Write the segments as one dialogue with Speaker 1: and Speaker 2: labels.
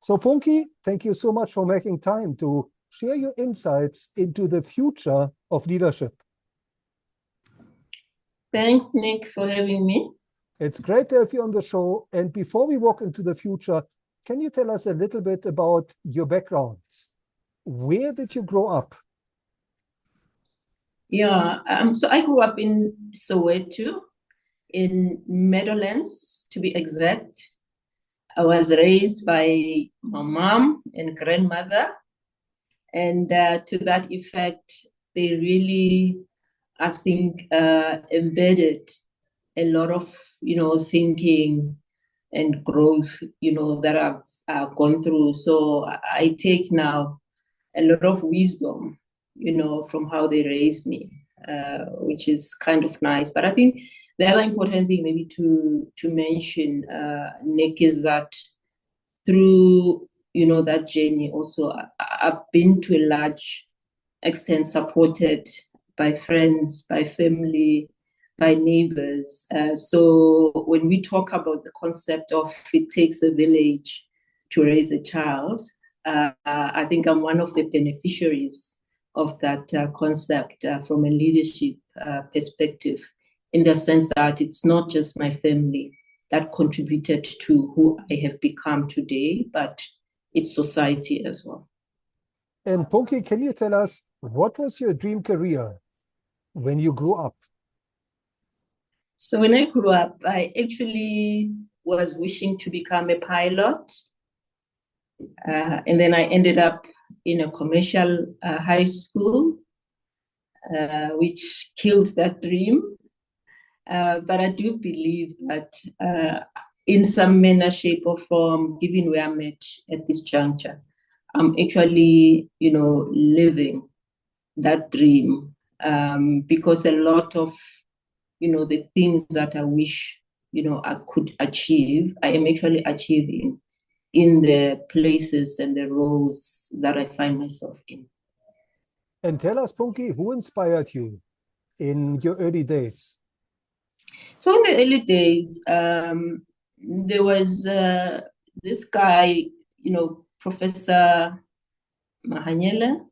Speaker 1: So, Punki, thank you so much for making time to share your insights into the future of leadership.
Speaker 2: Thanks, Nick, for having me.
Speaker 1: It's great to have you on the show. And before we walk into the future, can you tell us a little bit about your background? Where did you grow up?
Speaker 2: Yeah, so I grew up in Soweto, in Meadowlands, to be exact. I was raised by my mom and grandmother, and to that effect, they really, I think, embedded a lot of, thinking and growth, that I've gone through. So I take now a lot of wisdom, from how they raised me, which is kind of nice. But I think the other important thing maybe to mention, Nick, is that through, that journey also, I've been to a large extent supported by friends, by family, by neighbors. So when we talk about the concept of it takes a village to raise a child, I think I'm one of the beneficiaries of that concept from a leadership perspective, in the sense that it's not just my family that contributed to who I have become today, but it's society as well.
Speaker 1: And Punki, can you tell us what was your dream career when you grew up?
Speaker 2: So when I grew up, I actually was wishing to become a pilot. And then I ended up in a commercial high school, which killed that dream. But I do believe that in some manner, shape, or form, given where I'm at this juncture, I'm actually, living that dream, because a lot of, the things that I wish, I could achieve, I am actually achieving in the places and the roles that I find myself in.
Speaker 1: And tell us, Punki, who inspired you in your early days?
Speaker 2: So in the early days, there was this guy, Professor Mahanyele,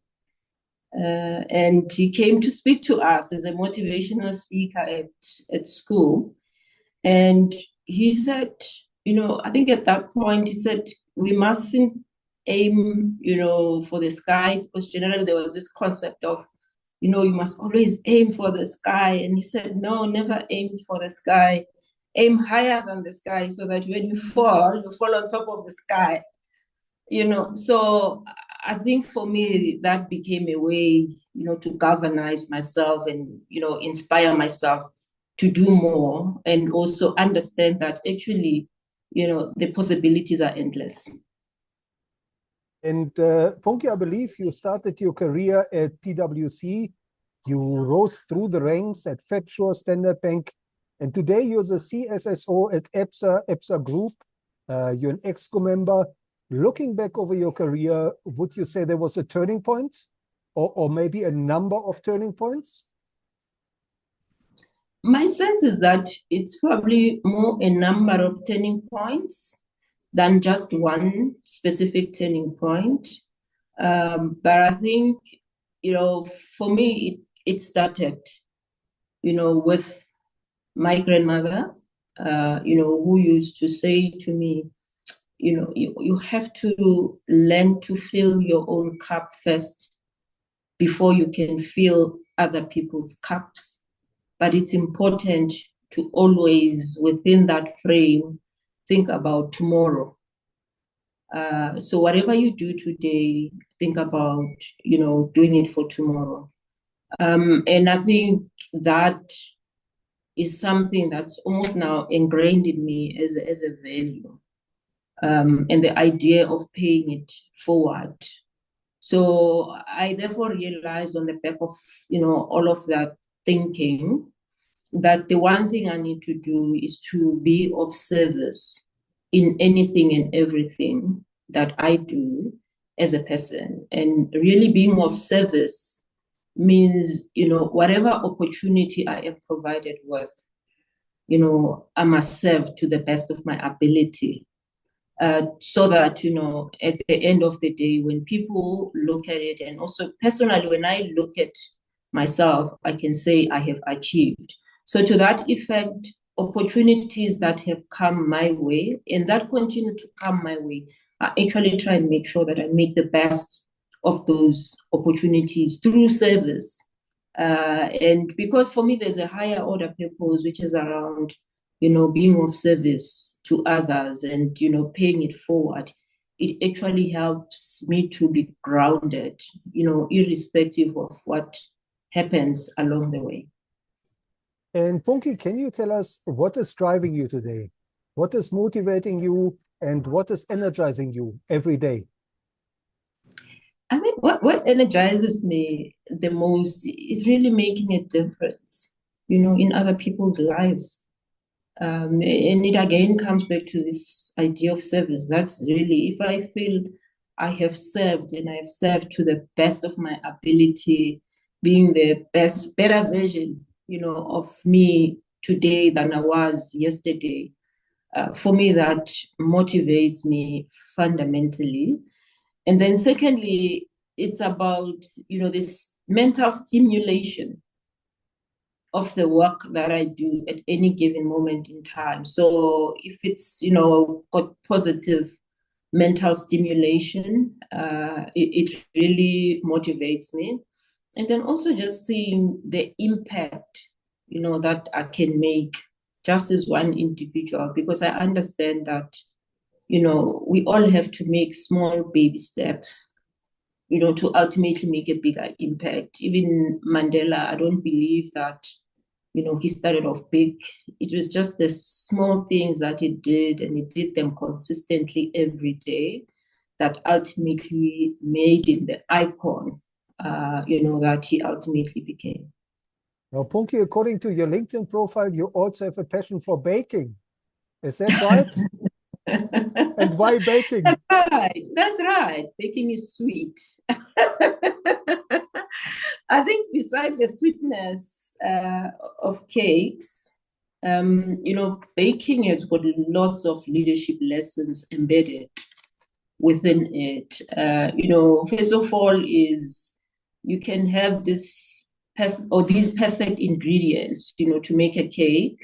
Speaker 2: and he came to speak to us as a motivational speaker at school. And he said, I think at that point he said, we mustn't aim, for the sky, because generally there was this concept of, you must always aim for the sky. And he said, no, never aim for the sky. Aim higher than the sky so that when you fall on top of the sky. So I think for me, that became a way, to galvanize myself and, inspire myself to do more, and also understand that actually, the possibilities are endless.
Speaker 1: And Punki, I believe you started your career at PwC. You rose through the ranks at Fetshore, Standard Bank, and today you're the CSSO at Absa Group. You're an EXCO member. Looking back over your career, would you say there was a turning point, or maybe a number of turning points?
Speaker 2: My sense is that it's probably more a number of turning points than just one specific turning point. But I think, for me, it started, with my grandmother, who used to say to me, you have to learn to fill your own cup first before you can fill other people's cups. But it's important to always, within that frame, think about tomorrow. So whatever you do today, think about, doing it for tomorrow. And I think that is something that's almost now ingrained in me as a value. And the idea of paying it forward. So I therefore realized on the back of, all of that thinking, that the one thing I need to do is to be of service in anything and everything that I do as a person. And really being of service means, whatever opportunity I am provided with, I must serve to the best of my ability. so that, at the end of the day, when people look at it, and also personally, when I look at myself, I can say I have achieved. So to that effect, opportunities that have come my way and that continue to come my way, I actually try and make sure that I make the best of those opportunities through service. And because for me, there's a higher order purpose, which is around, being of service to others and, paying it forward. It actually helps me to be grounded, irrespective of what happens along the way.
Speaker 1: And Punki, can you tell us what is driving you today? What is motivating you and what is energizing you every day?
Speaker 2: I mean, what energizes me the most is really making a difference, in other people's lives. And it again comes back to this idea of service. That's really, if I feel I have served and I have served to the best of my ability, being the better version, of me today than I was yesterday, for me, that motivates me fundamentally. And then secondly, it's about, this mental stimulation of the work that I do at any given moment in time. So if it's, got positive mental stimulation, it really motivates me. And then also just seeing the impact, that I can make just as one individual, because I understand that, we all have to make small baby steps, to ultimately make a bigger impact. Even Mandela, I don't believe that, he started off big. It was just the small things that he did, and he did them consistently every day, that ultimately made him the icon, that he ultimately became.
Speaker 1: Now, Punki, according to your LinkedIn profile, you also have a passion for baking. Is that right? And why baking?
Speaker 2: That's right. Baking is sweet. I think besides the sweetness of cakes, baking has got lots of leadership lessons embedded within it. First of all, is you can have these perfect ingredients, to make a cake,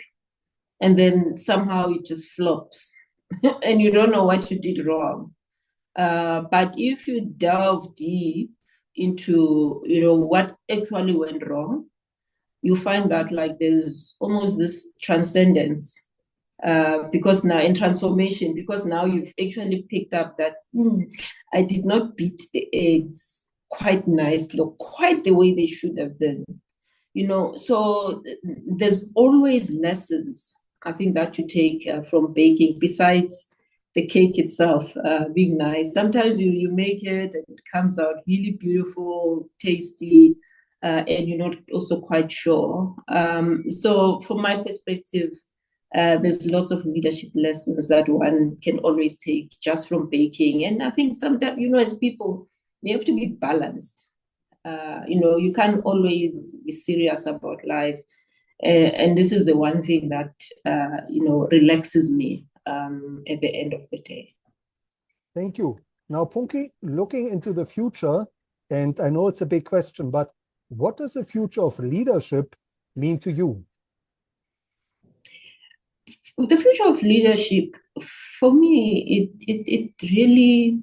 Speaker 2: and then somehow it just flops, and you don't know what you did wrong. But if you delve deep into, what actually went wrong, you find that like there's almost this transcendence, because now in transformation, because now you've actually picked up that I did not beat the eggs quite nicely, or quite the way they should have been. So there's always lessons, I think, that you take from baking, besides the cake itself being nice. Sometimes you make it and it comes out really beautiful, tasty, and you're not also quite sure. So from my perspective, there's lots of leadership lessons that one can always take just from baking. And I think sometimes, as people, we have to be balanced. You can't always be serious about life. And this is the one thing that, relaxes me at the end of the day.
Speaker 1: Thank you. Now, Punki, looking into the future, and I know it's a big question, but what does the future of leadership mean to you?
Speaker 2: The future of leadership, for me, it really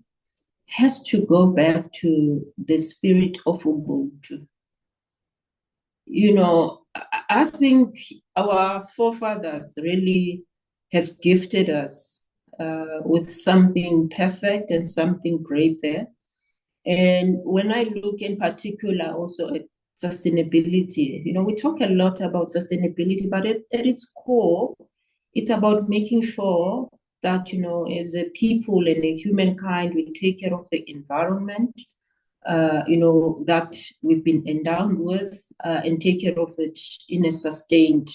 Speaker 2: has to go back to the spirit of Ubuntu. I think our forefathers really have gifted us with something perfect and something great there. And when I look in particular also at sustainability, we talk a lot about sustainability, but at its core, it's about making sure that, as a people and a humankind, we take care of the environment, that we've been endowed with, and take care of it in a sustained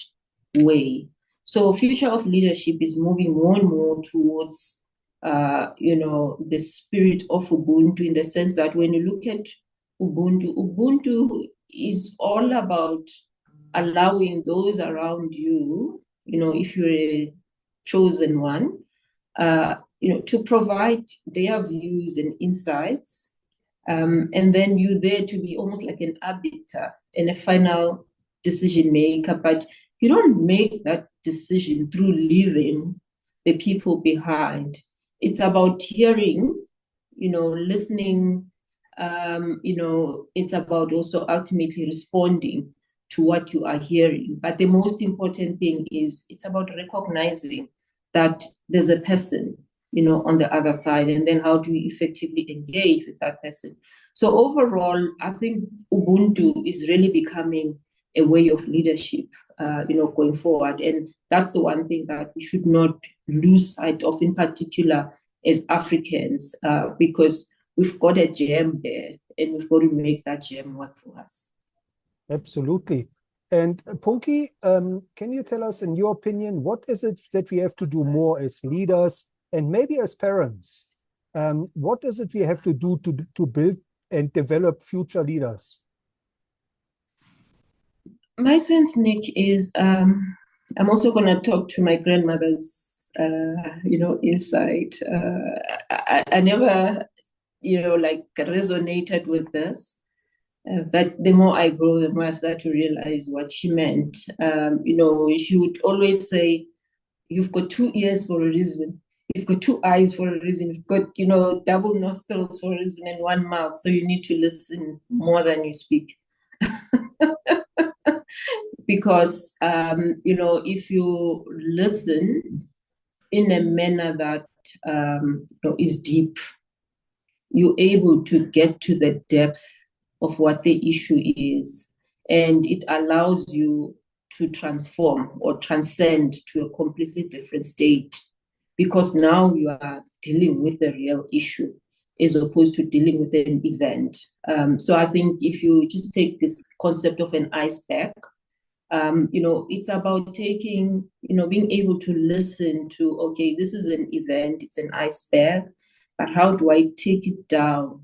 Speaker 2: way. So future of leadership is moving more and more towards, the spirit of Ubuntu, in the sense that when you look at Ubuntu is all about allowing those around you, if you're a chosen one, to provide their views and insights. And then you're there to be almost like an arbiter and a final decision maker, but you don't make that decision through leaving the people behind. It's about hearing, listening, it's about also ultimately responding to what you are hearing. But the most important thing is it's about recognizing that there's a person, on the other side, and then how do you effectively engage with that person? So overall, I think Ubuntu is really becoming a way of leadership, going forward. And that's the one thing that we should not lose sight of, in particular as Africans, because we've got a gem there, and we've got to make that gem work for us.
Speaker 1: Absolutely. And Punki, can you tell us, in your opinion, what is it that we have to do more as leaders and maybe as parents? What is it we have to do to build and develop future leaders?
Speaker 2: My sense, Nick, is I'm also going to talk to my grandmother's, insight. I never, resonated with this. But the more I grow, the more I start to realize what she meant. She would always say, you've got 2 ears for a reason. You've got 2 eyes for a reason. You've got, double nostrils for a reason and 1 mouth. So you need to listen more than you speak. Because, if you listen in a manner that is deep, you're able to get to the depth of what the issue is, and it allows you to transform or transcend to a completely different state, because now you are dealing with the real issue as opposed to dealing with an event. So I think if you just take this concept of an iceberg, it's about taking, being able to listen to, okay, this is an event, it's an iceberg, but how do I take it down,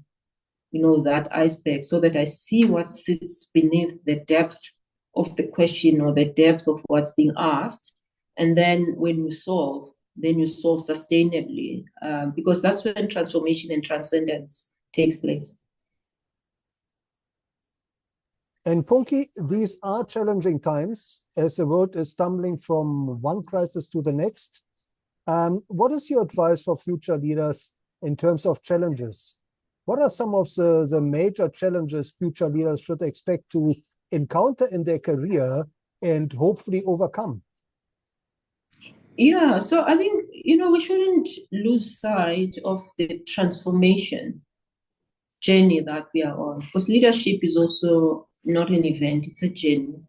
Speaker 2: that iceberg, so that I see what sits beneath the depth of the question or the depth of what's being asked. And then when you solve, sustainably, because that's when transformation and transcendence takes place.
Speaker 1: And Punki, these are challenging times as the world is stumbling from one crisis to the next. What is your advice for future leaders in terms of challenges? What are some of the major challenges future leaders should expect to encounter in their career and hopefully overcome?
Speaker 2: Yeah, so I think, we shouldn't lose sight of the transformation journey that we are on, because leadership is also not an event, it's a journey.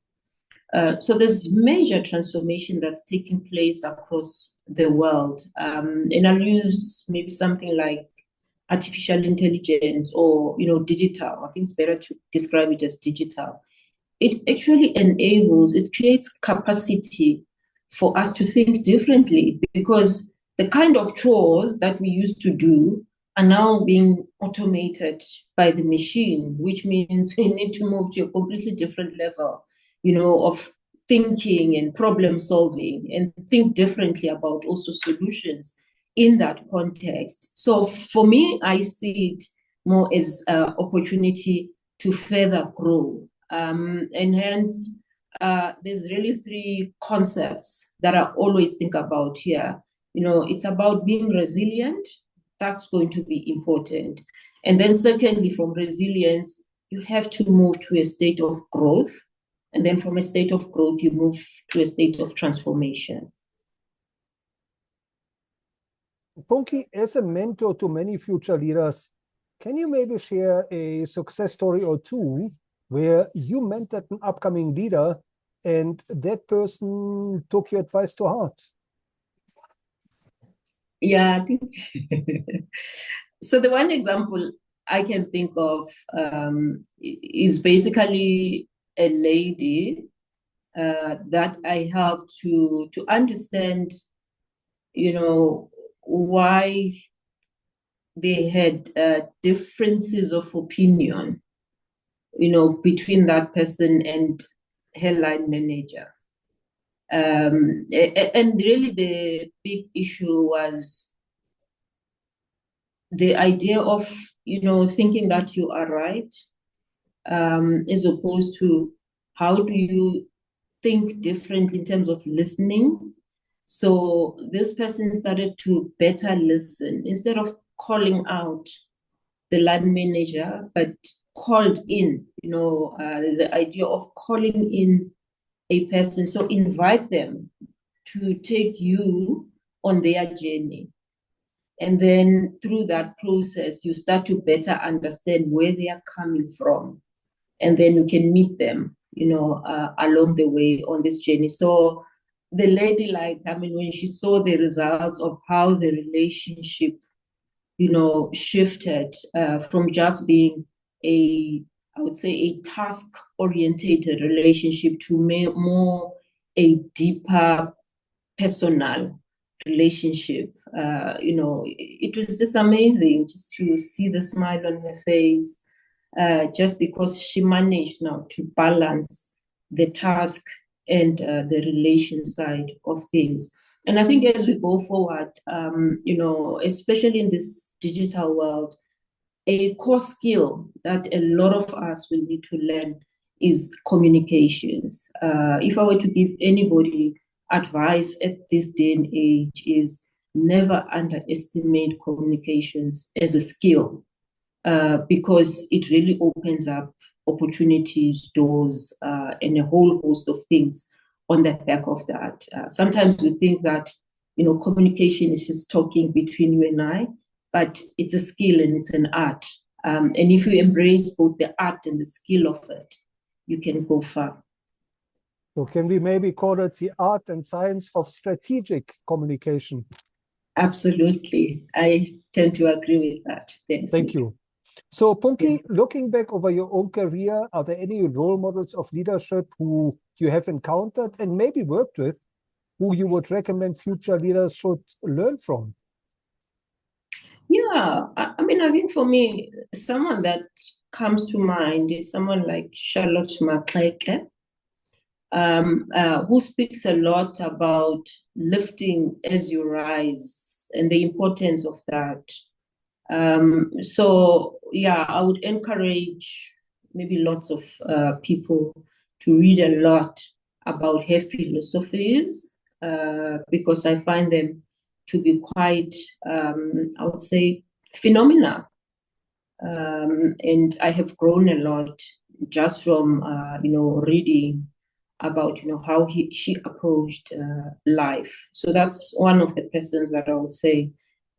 Speaker 2: So there's major transformation that's taking place across the world. And I'll use maybe something like artificial intelligence or, digital. I think it's better to describe it as digital. It actually it creates capacity for us to think differently, because the kind of chores that we used to do are now being automated by the machine, which means we need to move to a completely different level, of thinking and problem solving, and think differently about also solutions in that context. So for me, I see it more as an opportunity to further grow. And hence, there's really 3 concepts that I always think about here. It's about being resilient. That's going to be important. And then secondly, from resilience, you have to move to a state of growth. And then from a state of growth, you move to a state of transformation.
Speaker 1: Punki, as a mentor to many future leaders, can you maybe share a success story or 2 where you mentored an upcoming leader and that person took your advice to heart?
Speaker 2: Yeah, I think so. The one example I can think of is basically a lady that I helped to understand, why they had differences of opinion, between that person and her line manager. And really the big issue was the idea of, thinking that you are right, as opposed to how do you think differently in terms of listening. So this person started to better listen instead of calling out the land manager, but called in, the idea of calling in a person. So invite them to take you on their journey. And then through that process, you start to better understand where they are coming from. And then you can meet them, along the way on this journey. So the lady, when she saw the results of how the relationship, shifted from just being I would say, a task-orientated relationship to more a deeper personal relationship. It was just amazing just to see the smile on her face, just because she managed now to balance the task and the relation side of things. And I think as we go forward, especially in this digital world, a core skill that a lot of us will need to learn is communications. If I were to give anybody advice at this day and age, is never underestimate communications as a skill, because it really opens up opportunities, doors, and a whole host of things on the back of that. Sometimes we think that, communication is just talking between you and I, but it's a skill and it's an art. And if you embrace both the art and the skill of it, you can go far.
Speaker 1: So can we maybe call it the art and science of strategic communication?
Speaker 2: Absolutely. I tend to agree with that.
Speaker 1: Thank you. So Punki, looking back over your own career, are there any role models of leadership who you have encountered and maybe worked with, who you would recommend future leaders should learn from?
Speaker 2: Yeah, I think for me, someone that comes to mind is someone like Charlotte Maxeke, who speaks a lot about lifting as you rise and the importance of that. So yeah, I would encourage maybe lots of people to read a lot about her philosophies, because I find them to be quite, I would say, phenomenal. And I have grown a lot just from, reading about, how she approached life. So that's one of the persons that I would say,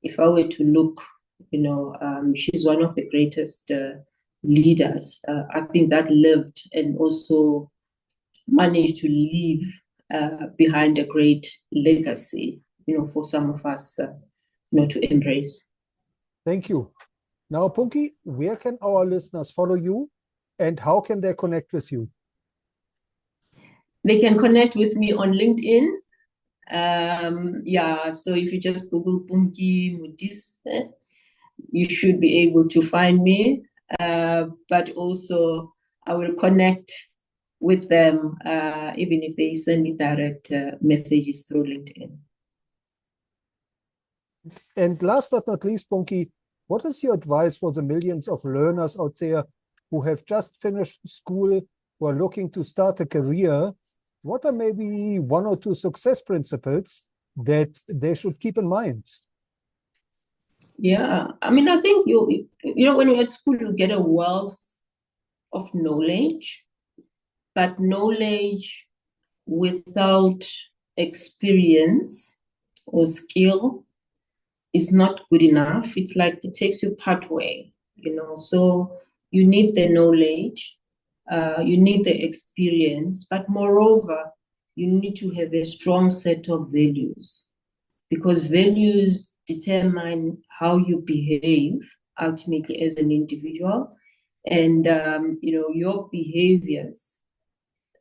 Speaker 2: if I were to look, she's one of the greatest leaders, I think, that lived and also managed to leave behind a great legacy, for some of us, to embrace.
Speaker 1: Thank you. Now, Punki, where can our listeners follow you and how can they connect with you?
Speaker 2: They can connect with me on LinkedIn. So if you just Google Punki Modise, you should be able to find me. But also, I will connect with them, even if they send me direct messages through LinkedIn.
Speaker 1: And last but not least, Punki, what is your advice for the millions of learners out there who have just finished school, who are looking to start a career? What are maybe one or two success principles that they should keep in mind?
Speaker 2: Yeah, I think when you're at school, you get a wealth of knowledge, but knowledge without experience or skill is not good enough. It's like it takes you part way, so you need the knowledge, you need the experience, but moreover, you need to have a strong set of values, because values determine how you behave ultimately as an individual. And, your behaviors,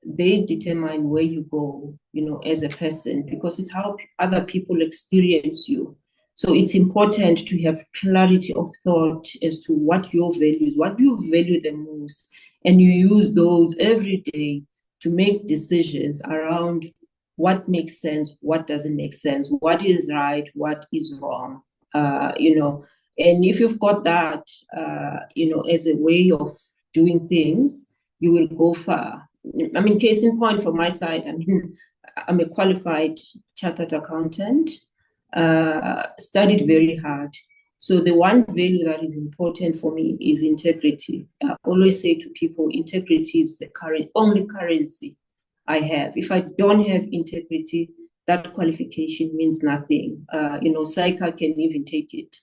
Speaker 2: they determine where you go, as a person, because it's how other people experience you. So it's important to have clarity of thought as to what your values, what do you value the most, and you use those every day to make decisions around what makes sense, what doesn't make sense, what is right, what is wrong. And if you've got that, as a way of doing things, you will go far. I mean, case in point from my side, I mean, I'm a qualified chartered accountant, studied very hard. So the one value that is important for me is integrity. I always say to people, integrity is the only currency I have. If I don't have integrity, that qualification means nothing. SAICA can even take it.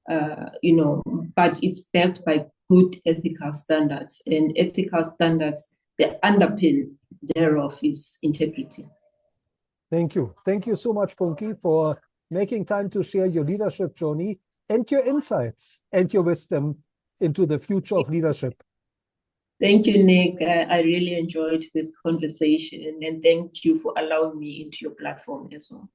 Speaker 2: But it's backed by good ethical standards, and ethical standards, the underpin thereof is integrity.
Speaker 1: Thank you. Thank you so much, Punki, for making time to share your leadership journey and your insights and your wisdom into the future of leadership.
Speaker 2: Thank you, Nick. I really enjoyed this conversation, and thank you for allowing me into your platform as well.